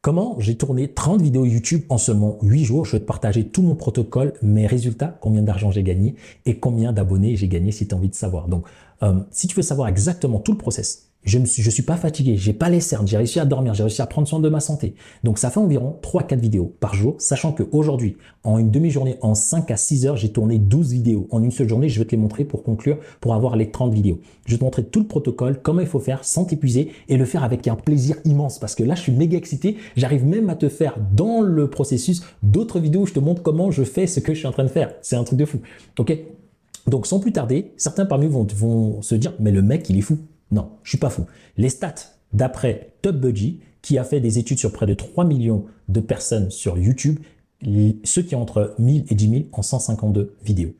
Comment j'ai tourné 30 vidéos YouTube en seulement 8 jours? Je vais te partager tout mon protocole, mes résultats, combien d'argent j'ai gagné et combien d'abonnés j'ai gagné si tu as envie de savoir. Donc, si tu veux savoir exactement tout le process, je suis pas fatigué, j'ai pas les cernes, j'ai réussi à dormir, j'ai réussi à prendre soin de ma santé. Donc, ça fait environ 3-4 vidéos par jour, sachant qu'aujourd'hui, en une demi-journée, en 5 à 6 heures, j'ai tourné 12 vidéos. En une seule journée, je vais te les montrer pour conclure, pour avoir les 30 vidéos. Je vais te montrer tout le protocole, comment il faut faire sans t'épuiser et le faire avec un plaisir immense parce que là, je suis méga excité. J'arrive même à te faire dans le processus d'autres vidéos où je te montre comment je fais ce que je suis en train de faire. C'est un truc de fou. Ok? Donc, sans plus tarder, certains parmi vous vont se dire, mais le mec, il est fou. Non, je suis pas fou. Les stats d'après TopBuddy, qui a fait des études sur près de 3 millions de personnes sur YouTube, ceux qui ont entre 1000 et 10 000 ont 152 vidéos.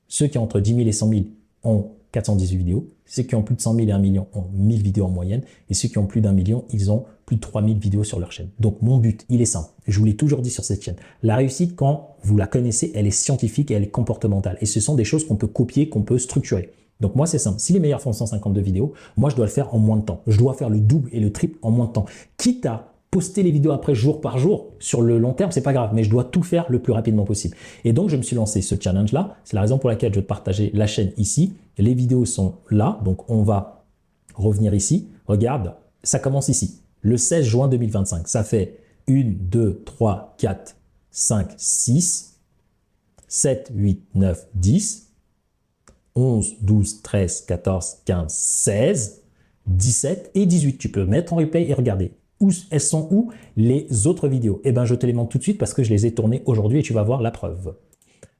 Ceux qui ont entre 10 000 et 100 000 ont 418 vidéos. Ceux qui ont plus de 100 000 et 1 million ont 1000 vidéos en moyenne. Et ceux qui ont plus d'1 million, ils ont plus de 3000 vidéos sur leur chaîne. Donc, mon but, il est simple. Je vous l'ai toujours dit sur cette chaîne. La réussite, quand vous la connaissez, elle est scientifique et elle est comportementale. Et ce sont des choses qu'on peut copier, qu'on peut structurer. Donc, moi, c'est simple. Si les meilleurs font 152 vidéos, moi, je dois le faire en moins de temps. Je dois faire le double et le triple en moins de temps. Quitte à poster les vidéos après jour par jour, sur le long terme, c'est pas grave, mais je dois tout faire le plus rapidement possible. Et donc, je me suis lancé ce challenge-là. C'est la raison pour laquelle je vais te partager la chaîne ici. Les vidéos sont là, donc on va revenir ici. Regarde, ça commence ici, le 16 juin 2025. Ça fait 1, 2, 3, 4, 5, 6, 7, 8, 9, 10, 11, 12, 13, 14, 15, 16, 17 et 18. Tu peux mettre en replay et regarder. Elles sont où les autres vidéos? Eh bien, je te les montre tout de suite parce que je les ai tournées aujourd'hui et tu vas voir la preuve.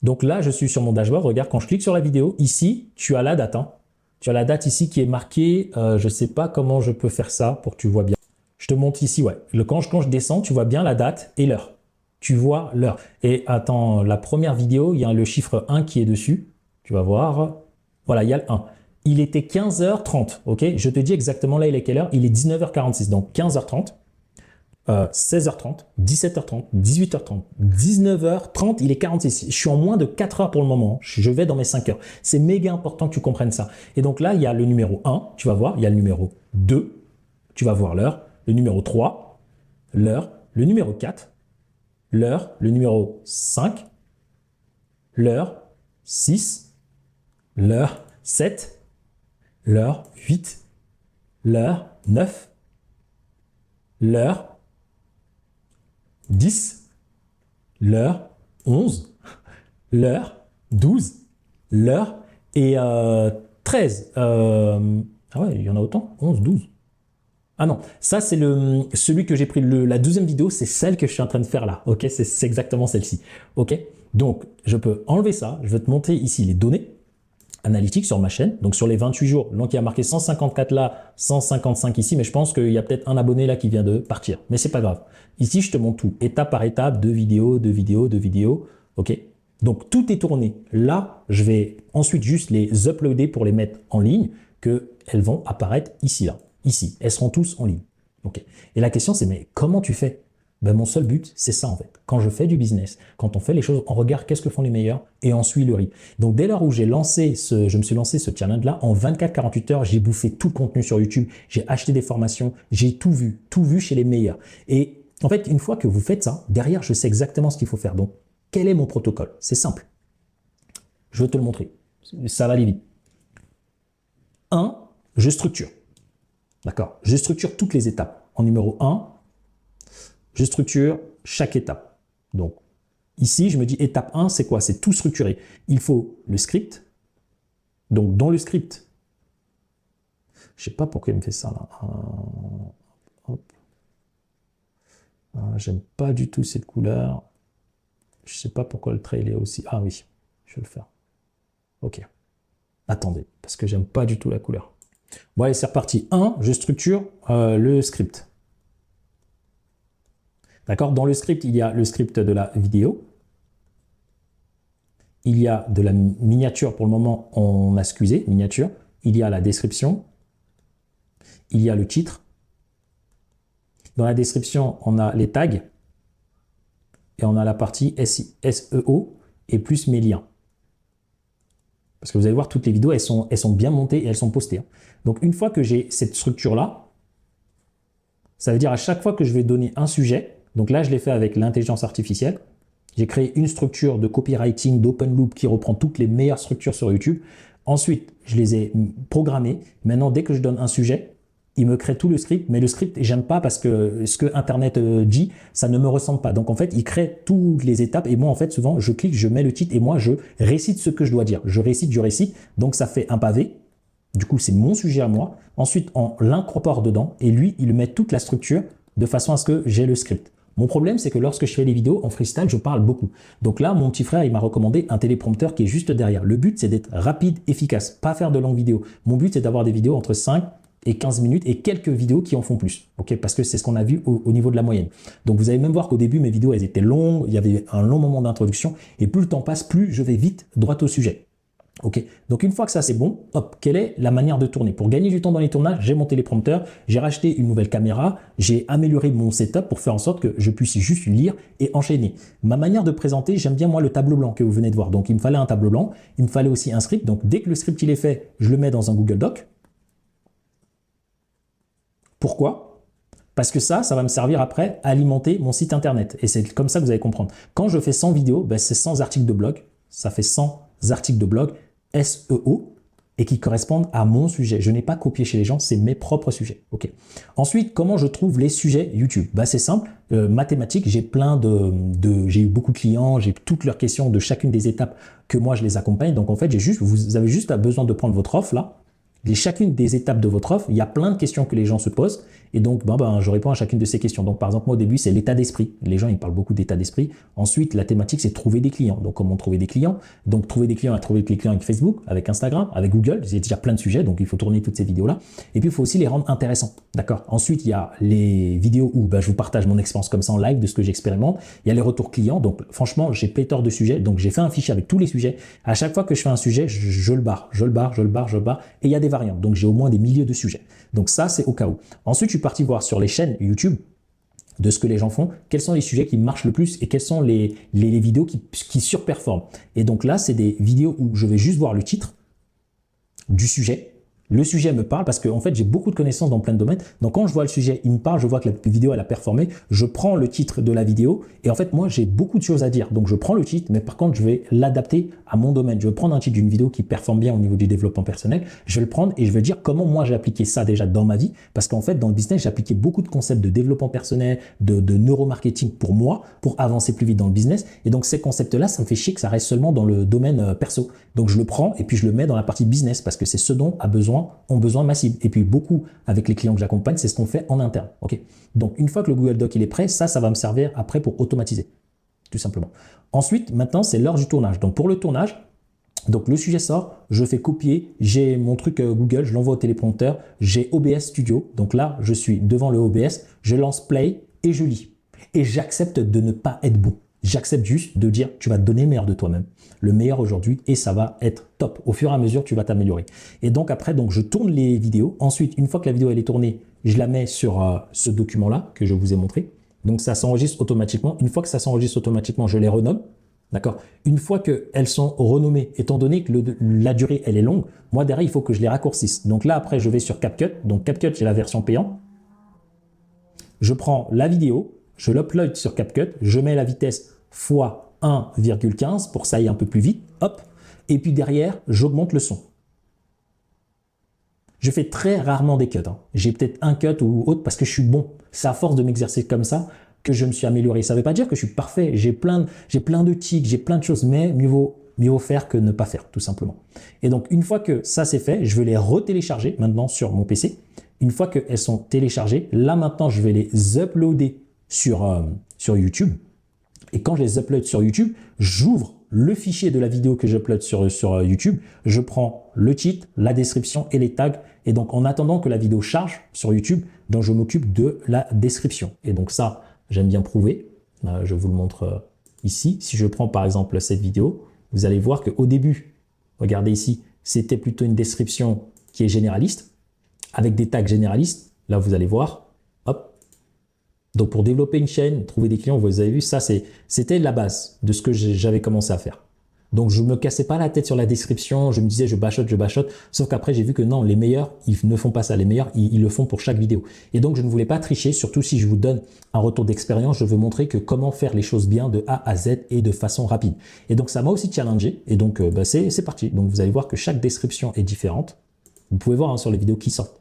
Donc là, je suis sur mon dashboard. Regarde, quand je clique sur la vidéo, ici, tu as la date. Tu as la date ici qui est marquée. Je ne sais pas comment je peux faire ça pour que tu vois bien. Je te montre ici, ouais. Quand je descends, tu vois bien la date et l'heure. Tu vois l'heure. Et attends, la première vidéo, il y a le chiffre 1 qui est dessus. Tu vas voir. Voilà, il y a le 1. Il était 15h30, ok? Je te dis exactement là, il est quelle heure? Il est 19h46, donc 15h30. 16h30, 17h30, 18h30, 19h30, il est 46. Je suis en moins de 4 heures pour le moment. Je vais dans mes 5 heures. C'est méga important que tu comprennes ça. Et donc là, il y a le numéro 1, tu vas voir. Il y a le numéro 2, tu vas voir l'heure. Le numéro 3, l'heure. Le numéro 4, l'heure. Le numéro 5, l'heure. 6, l'heure. 7, l'heure. 8, l'heure. 9, l'heure. 10, l'heure, 11, l'heure, 12, l'heure et 13. Ah ouais, il y en a autant, 11, 12. Ah non, ça c'est celui que j'ai pris, la 12e vidéo, c'est celle que je suis en train de faire là, ok? C'est exactement celle-ci, ok? Donc, je peux enlever ça, je vais te montrer ici les données analytiques sur ma chaîne, donc sur les 28 jours, donc il y a marqué 154 là, 155 ici, mais je pense qu'il y a peut-être un abonné là qui vient de partir, mais c'est pas grave. Ici, je te montre tout, étape par étape, deux vidéos, ok? Donc, tout est tourné. Là, je vais ensuite juste les uploader pour les mettre en ligne, qu'elles vont apparaître ici, là, ici. Elles seront tous en ligne, ok? Et la question, c'est, mais comment tu fais? Ben, mon seul but, c'est ça en fait. Quand je fais du business, quand on fait les choses, on regarde qu'est-ce que font les meilleurs et on suit le rythme. Donc, dès lors où je me suis lancé ce challenge-là, en 24-48 heures, j'ai bouffé tout le contenu sur YouTube, j'ai acheté des formations, j'ai tout vu chez les meilleurs. Et en fait, une fois que vous faites ça, derrière, je sais exactement ce qu'il faut faire. Donc, quel est mon protocole? C'est simple. Je vais te le montrer. Ça va aller vite. 1, je structure. D'accord? Je structure toutes les étapes. En numéro 1, je structure chaque étape. Donc, ici, je me dis étape 1, c'est quoi? C'est tout structuré. Il faut le script. Donc, dans le script, je ne sais pas pourquoi il me fait ça là. Hop. J'aime pas du tout cette couleur. Je ne sais pas pourquoi le trail est aussi... Ah oui, je vais le faire. Ok. Attendez, parce que j'aime pas du tout la couleur. Bon, allez, c'est reparti. 1, je structure le script. D'accord? Dans le script, il y a le script de la vidéo. Il y a de la miniature. Pour le moment, on a excusé, miniature. Il y a la description. Il y a le titre. Dans la description, on a les tags. Et on a la partie SEO et plus mes liens. Parce que vous allez voir, toutes les vidéos, elles sont bien montées et elles sont postées. Donc, une fois que j'ai cette structure-là, Ça veut dire à chaque fois que je vais donner un sujet, donc là, je l'ai fait avec l'intelligence artificielle. J'ai créé une structure de copywriting, d'open loop qui reprend toutes les meilleures structures sur YouTube. Ensuite, je les ai programmées. Maintenant, dès que je donne un sujet, il me crée tout le script, mais le script, j'aime pas parce que ce que Internet dit, ça ne me ressemble pas. Donc, en fait, il crée toutes les étapes et moi, en fait, souvent, je clique, je mets le titre et moi, je récite ce que je dois dire. Je récite. Donc, ça fait un pavé. Du coup, c'est mon sujet à moi. Ensuite, on l'incorpore dedans et lui, il met toute la structure de façon à ce que j'ai le script. Mon problème, c'est que lorsque je fais les vidéos en freestyle, je parle beaucoup. Donc là, mon petit frère, il m'a recommandé un téléprompteur qui est juste derrière. Le but, c'est d'être rapide, efficace, pas faire de longues vidéos. Mon but, c'est d'avoir des vidéos entre 5 et 15 minutes et quelques vidéos qui en font plus. Okay, parce que c'est ce qu'on a vu au niveau de la moyenne. Donc vous allez même voir qu'au début, mes vidéos, elles étaient longues, il y avait un long moment d'introduction et plus le temps passe, plus je vais vite droit au sujet. Ok, donc une fois que ça c'est bon, hop, quelle est la manière de tourner? Pour gagner du temps dans les tournages, j'ai mon téléprompteur, j'ai racheté une nouvelle caméra, j'ai amélioré mon setup pour faire en sorte que je puisse juste lire et enchaîner. Ma manière de présenter, j'aime bien moi le tableau blanc que vous venez de voir. Donc il me fallait un tableau blanc, il me fallait aussi un script. Donc dès que le script il est fait, je le mets dans un Google Doc. Pourquoi? Parce que ça va me servir après à alimenter mon site internet. Et c'est comme ça que vous allez comprendre. Quand je fais 100 vidéos, ben c'est 100 articles de blog. Ça fait 100 articles de blog SEO et qui correspondent à mon sujet. Je n'ai pas copié chez les gens, c'est mes propres sujets. Ok. Ensuite, comment je trouve les sujets YouTube? Ben, c'est simple, mathématiques, j'ai j'ai eu beaucoup de clients, j'ai toutes leurs questions de chacune des étapes que moi je les accompagne. Donc en fait, vous avez juste besoin de prendre votre offre là. Chacune des étapes de votre offre, il y a plein de questions que les gens se posent et donc je réponds à chacune de ces questions. Donc par exemple, moi au début, c'est l'état d'esprit. Les gens, ils parlent beaucoup d'état d'esprit. Ensuite, la thématique, c'est trouver des clients. Donc comment trouver des clients? Donc trouver des clients avec Facebook, avec Instagram, avec Google. J'ai déjà plein de sujets, donc il faut tourner toutes ces vidéos-là. Et puis, il faut aussi les rendre intéressants. D'accord? Ensuite, il y a les vidéos où je vous partage mon expérience comme ça en live de ce que j'expérimente. Il y a les retours clients. Donc franchement, j'ai pléthore de sujets. Donc j'ai fait un fichier avec tous les sujets. À chaque fois que je fais un sujet, je le barre. Et il y a des variantes. Donc, j'ai au moins des milliers de sujets. Donc, ça, c'est au cas où. Ensuite, je suis parti voir sur les chaînes YouTube de ce que les gens font, quels sont les sujets qui marchent le plus et quelles sont les vidéos qui surperforment. Et donc là, c'est des vidéos où je vais juste voir le titre du sujet. Le sujet me parle parce que en fait, j'ai beaucoup de connaissances dans plein de domaines. Donc, quand je vois le sujet, il me parle, je vois que la vidéo, elle a performé. Je prends le titre de la vidéo et en fait, moi, j'ai beaucoup de choses à dire. Donc, je prends le titre, mais par contre, je vais l'adapter à mon domaine. Je vais prendre un titre d'une vidéo qui performe bien au niveau du développement personnel. Je vais le prendre et je vais dire comment moi, j'ai appliqué ça déjà dans ma vie. Parce qu'en fait, dans le business, j'ai appliqué beaucoup de concepts de développement personnel, de neuromarketing pour moi, pour avancer plus vite dans le business. Et donc, ces concepts-là, ça me fait chier que ça reste seulement dans le domaine perso. Donc, je le prends et puis je le mets dans la partie business parce que c'est ce dont ont besoin ma cible. Et puis beaucoup avec les clients que j'accompagne, c'est ce qu'on fait en interne. Ok. Donc une fois que le Google Doc il est prêt, ça va me servir après pour automatiser, tout simplement. Ensuite, maintenant c'est l'heure du tournage. Donc pour le tournage, donc le sujet sort, je fais copier, j'ai mon truc Google, je l'envoie au téléprompteur, j'ai OBS Studio. Donc là, je suis devant le OBS, je lance play et je lis. Et j'accepte de ne pas être bon. J'accepte juste de dire, tu vas te donner le meilleur de toi-même, le meilleur aujourd'hui et ça va être top. Au fur et à mesure, tu vas t'améliorer. Et donc après, je tourne les vidéos. Ensuite, une fois que la vidéo elle est tournée, je la mets sur ce document-là que je vous ai montré. Donc ça s'enregistre automatiquement. Une fois que ça s'enregistre automatiquement, je les renomme. D'accord. Une fois qu'elles sont renommées, étant donné que la durée elle est longue, moi derrière, il faut que je les raccourcisse. Donc là, après, je vais sur CapCut. Donc CapCut, j'ai la version payante. Je prends la vidéo, je l'upload sur CapCut, je mets la vitesse fois 1,15 pour que ça aille un peu plus vite, hop, et puis derrière, j'augmente le son. Je fais très rarement des cuts, hein. J'ai peut-être un cut ou autre parce que je suis bon. C'est à force de m'exercer comme ça que je me suis amélioré. Ça ne veut pas dire que je suis parfait, j'ai plein de tics, j'ai plein de choses, mais mieux vaut faire que ne pas faire, tout simplement. Et donc, une fois que ça c'est fait, je vais les retélécharger maintenant sur mon PC. Une fois qu'elles sont téléchargées, là maintenant, je vais les uploader sur YouTube. Et quand je les upload sur YouTube, j'ouvre le fichier de la vidéo que j'upload sur YouTube. Je prends le titre, la description et les tags. Et donc, en attendant que la vidéo charge sur YouTube, donc je m'occupe de la description. Et donc ça, j'aime bien prouver. Je vous le montre ici. Si je prends par exemple cette vidéo, vous allez voir qu'au début, regardez ici, c'était plutôt une description qui est généraliste, avec des tags généralistes. Là, vous allez voir, hop. Donc, pour développer une chaîne, trouver des clients, vous avez vu, ça, c'était la base de ce que j'avais commencé à faire. Donc, je me cassais pas la tête sur la description. Je me disais, je bachote. Sauf qu'après, j'ai vu que non, les meilleurs, ils ne font pas ça. Les meilleurs, ils le font pour chaque vidéo. Et donc, je ne voulais pas tricher, surtout si je vous donne un retour d'expérience. Je veux montrer que comment faire les choses bien de A à Z et de façon rapide. Et donc, ça m'a aussi challengé. Et donc, c'est parti. Donc, vous allez voir que chaque description est différente. Vous pouvez voir sur les vidéos qui sortent.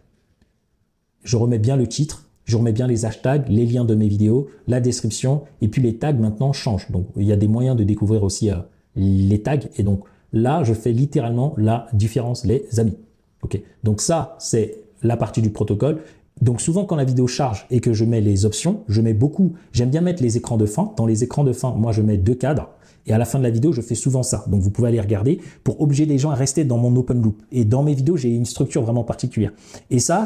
Je remets bien le titre. Je remets bien les hashtags, les liens de mes vidéos, la description, et puis les tags maintenant changent. Donc, il y a des moyens de découvrir aussi les tags. Et donc, là, je fais littéralement la différence, les amis. Ok. Donc, ça, c'est la partie du protocole. Donc, souvent, quand la vidéo charge et que je mets les options, je mets beaucoup. J'aime bien mettre les écrans de fin. Dans les écrans de fin, moi, je mets 2 cadres. Et à la fin de la vidéo, je fais souvent ça. Donc, vous pouvez aller regarder pour obliger les gens à rester dans mon open loop. Et dans mes vidéos, j'ai une structure vraiment particulière. Et ça,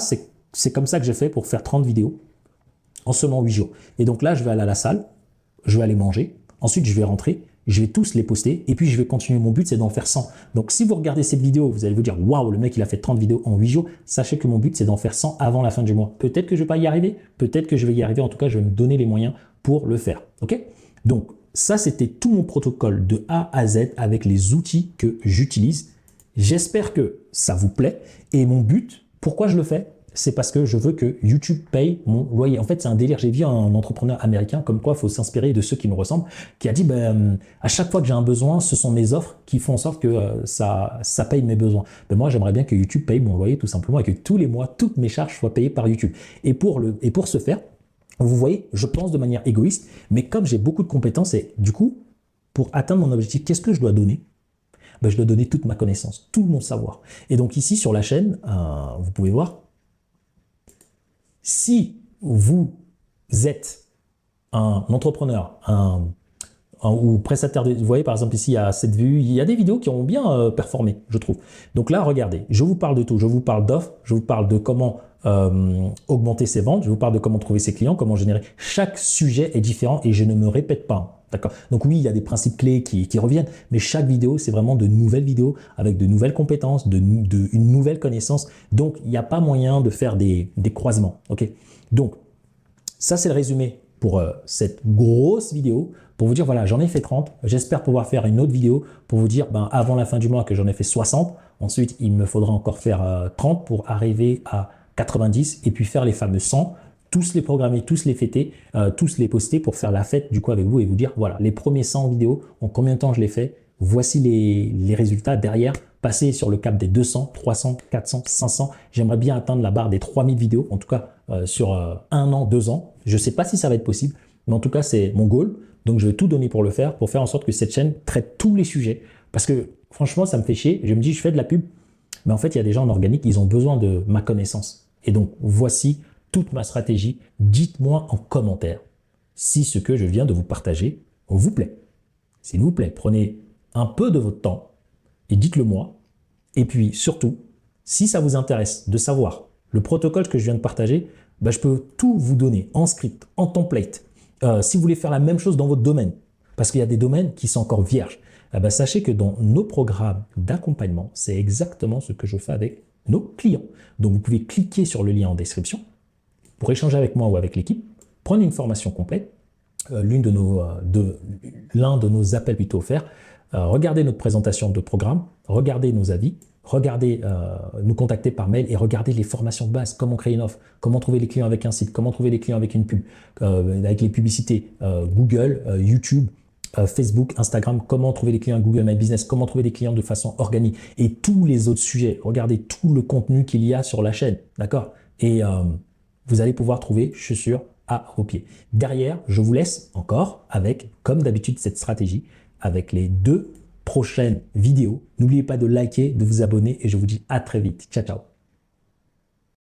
c'est comme ça que j'ai fait pour faire 30 vidéos en seulement 8 jours. Et donc là, je vais aller à la salle, je vais aller manger, ensuite je vais rentrer, je vais tous les poster et puis je vais continuer. Mon but, c'est d'en faire 100. Donc si vous regardez cette vidéo, vous allez vous dire « Waouh, le mec, il a fait 30 vidéos en 8 jours ». Sachez que mon but, c'est d'en faire 100 avant la fin du mois. Peut-être que je ne vais pas y arriver, peut-être que je vais y arriver. En tout cas, je vais me donner les moyens pour le faire. Ok? Donc ça, c'était tout mon protocole de A à Z avec les outils que j'utilise. J'espère que ça vous plaît. Et mon but, pourquoi je le fais? C'est parce que je veux que YouTube paye mon loyer. En fait, c'est un délire. J'ai vu un entrepreneur américain, comme quoi il faut s'inspirer de ceux qui nous ressemblent, qui a dit à chaque fois que j'ai un besoin, ce sont mes offres qui font en sorte que ça paye mes besoins. Moi, j'aimerais bien que YouTube paye mon loyer tout simplement et que tous les mois, toutes mes charges soient payées par YouTube. Et pour ce faire, vous voyez, je pense de manière égoïste, mais comme j'ai beaucoup de compétences et du coup, pour atteindre mon objectif, qu'est-ce que je dois donner? Je dois donner toute ma connaissance, tout mon savoir. Et donc ici, sur la chaîne, vous pouvez voir, si vous êtes un entrepreneur, ou prestataire, vous voyez par exemple ici il y a cette vue, il y a des vidéos qui ont bien performé, je trouve. Donc là, regardez, je vous parle de tout, je vous parle d'offres, je vous parle de comment augmenter ses ventes, je vous parle de comment trouver ses clients, comment générer. Chaque sujet est différent et je ne me répète pas. D'accord. Donc oui, il y a des principes clés qui reviennent, mais chaque vidéo, c'est vraiment de nouvelles vidéos avec de nouvelles compétences, une nouvelle connaissance. Donc, il n'y a pas moyen de faire des croisements. Ok. Donc, ça, c'est le résumé pour cette grosse vidéo. Pour vous dire, voilà, j'en ai fait 30. J'espère pouvoir faire une autre vidéo pour vous dire, avant la fin du mois, que j'en ai fait 60. Ensuite, il me faudra encore faire 30 pour arriver à 90 et puis faire les fameux 100. Tous les programmer, tous les fêter, tous les poster pour faire la fête du coup avec vous et vous dire, voilà, les premiers 100 vidéos, en combien de temps je les fais, voici les résultats derrière, passer sur le cap des 200, 300, 400, 500. J'aimerais bien atteindre la barre des 3000 vidéos, en tout cas sur 1 an, 2 ans. Je ne sais pas si ça va être possible, mais en tout cas, c'est mon goal. Donc, je vais tout donner pour le faire, pour faire en sorte que cette chaîne traite tous les sujets. Parce que franchement, ça me fait chier. Je me dis, je fais de la pub, mais en fait, il y a des gens en organique, ils ont besoin de ma connaissance. Et donc, voici toute ma stratégie. Dites-moi en commentaire si ce que je viens de vous partager vous plaît. S'il vous plaît, prenez un peu de votre temps et dites-le moi. Et puis surtout, si ça vous intéresse de savoir le protocole que je viens de partager, je peux tout vous donner en script, en template. Si vous voulez faire la même chose dans votre domaine, parce qu'il y a des domaines qui sont encore vierges, sachez que dans nos programmes d'accompagnement, c'est exactement ce que je fais avec nos clients. Donc vous pouvez cliquer sur le lien en description pour échanger avec moi ou avec l'équipe, prendre une formation complète, l'un de nos appels plutôt offerts, regardez notre présentation de programme, regardez nos avis, regardez, nous contacter par mail et regardez les formations de base, comment créer une offre, comment trouver les clients avec un site, comment trouver les clients avec une pub, avec les publicités Google, YouTube, Facebook, Instagram, comment trouver des clients à Google My Business, comment trouver des clients de façon organique et tous les autres sujets. Regardez tout le contenu qu'il y a sur la chaîne, d'accord? Et vous allez pouvoir trouver, je suis sûr, à vos pieds. Derrière, je vous laisse encore avec, comme d'habitude, cette stratégie avec les 2 prochaines vidéos. N'oubliez pas de liker, de vous abonner et je vous dis à très vite. Ciao, ciao.